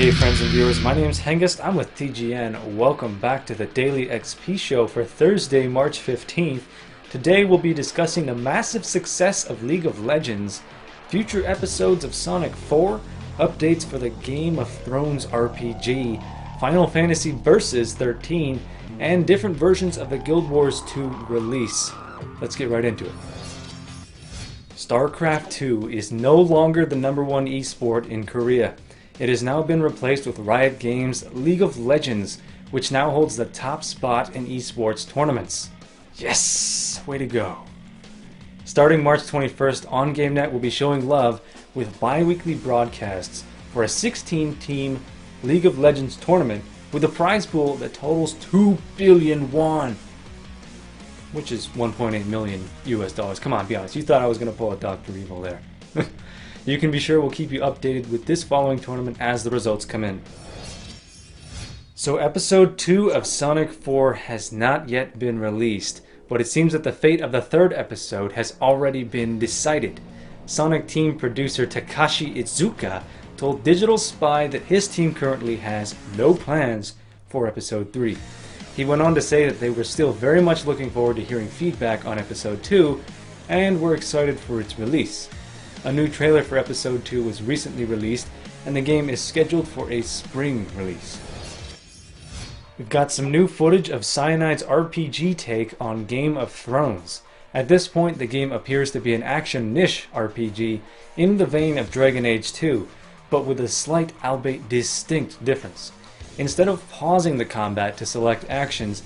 Hey friends and viewers, my name is Hengest, I'm with TGN. Welcome back to the Daily XP Show for Thursday, March 15th. Today we'll be discussing the massive success of League of Legends, future episodes of Sonic 4, updates for the Game of Thrones RPG, Final Fantasy Versus 13, and different versions of the Guild Wars 2 release. Let's get right into it. StarCraft 2 is no longer the #1 esport in Korea. It has now been replaced with Riot Games' League of Legends, which now holds the top spot in esports tournaments. Yes! Way to go. Starting March 21st, on GameNet will be showing love with bi-weekly broadcasts for a 16-team League of Legends tournament with a prize pool that totals 2 billion won, which is 1.8 million US dollars. Come on, be honest. You thought I was going to pull a Dr. Evil there. You can be sure we'll keep you updated with this following tournament as the results come in. So episode 2 of Sonic 4 has not yet been released, but it seems that the fate of the third episode has already been decided. Sonic team producer Takashi Iizuka told Digital Spy that his team currently has no plans for episode 3. He went on to say that they were still very much looking forward to hearing feedback on episode 2 and were excited for its release. A new trailer for episode 2 was recently released and the game is scheduled for a spring release. We've got some new footage of Cyanide's RPG take on Game of Thrones. At this point, the game appears to be an action niche RPG in the vein of Dragon Age 2, but with a slight, albeit distinct difference. Instead of pausing the combat to select actions,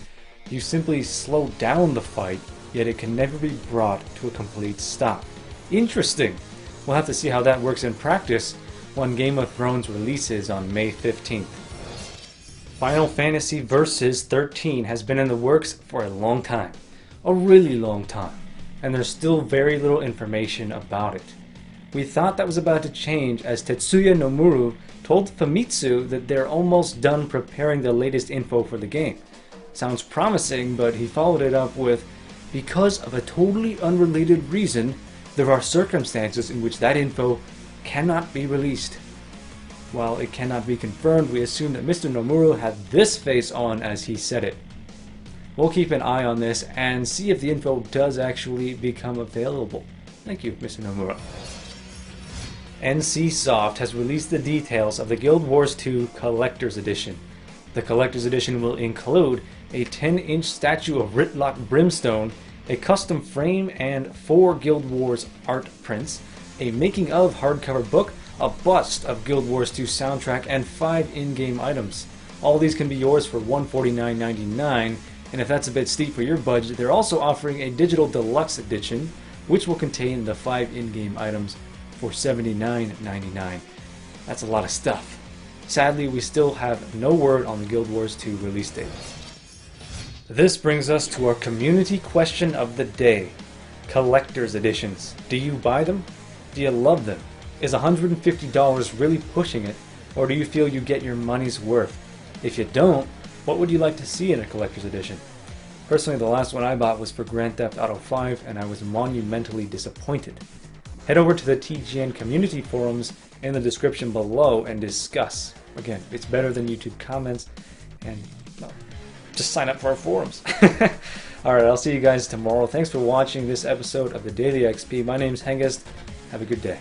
you simply slow down the fight, yet it can never be brought to a complete stop. Interesting! We'll have to see how that works in practice when Game of Thrones releases on May 15th. Final Fantasy Versus 13 has been in the works for a long time. A really long time. And there's still very little information about it. We thought that was about to change as Tetsuya Nomura told Famitsu that they're almost done preparing the latest info for the game. Sounds promising, but he followed it up with, "Because of a totally unrelated reason, there are circumstances in which that info cannot be released." While it cannot be confirmed, we assume that Mr. Nomura had this face on as he said it. We'll keep an eye on this and see if the info does actually become available. Thank you, Mr. Nomura. NCSoft has released the details of the Guild Wars 2 Collector's Edition. The Collector's Edition will include a 10-inch statue of Ritlock Brimstone, a custom frame and 4 Guild Wars art prints, a making-of hardcover book, a bust of Guild Wars 2 soundtrack, and 5 in-game items. All these can be yours for $149.99, and if that's a bit steep for your budget, they're also offering a digital deluxe edition, which will contain the 5 in-game items for $79.99. That's a lot of stuff. Sadly, we still have no word on the Guild Wars 2 release date. This brings us to our community question of the day. Collector's editions. Do you buy them? Do you love them? Is $150 really pushing it? Or do you feel you get your money's worth? If you don't, what would you like to see in a collector's edition? Personally, the last one I bought was for Grand Theft Auto 5 and I was monumentally disappointed. Head over to the TGN community forums in the description below and discuss. Again, it's better than YouTube comments, and well, just sign up for our forums. Alright, I'll see you guys tomorrow. Thanks for watching this episode of the Daily XP. My name's Hengest. Have a good day.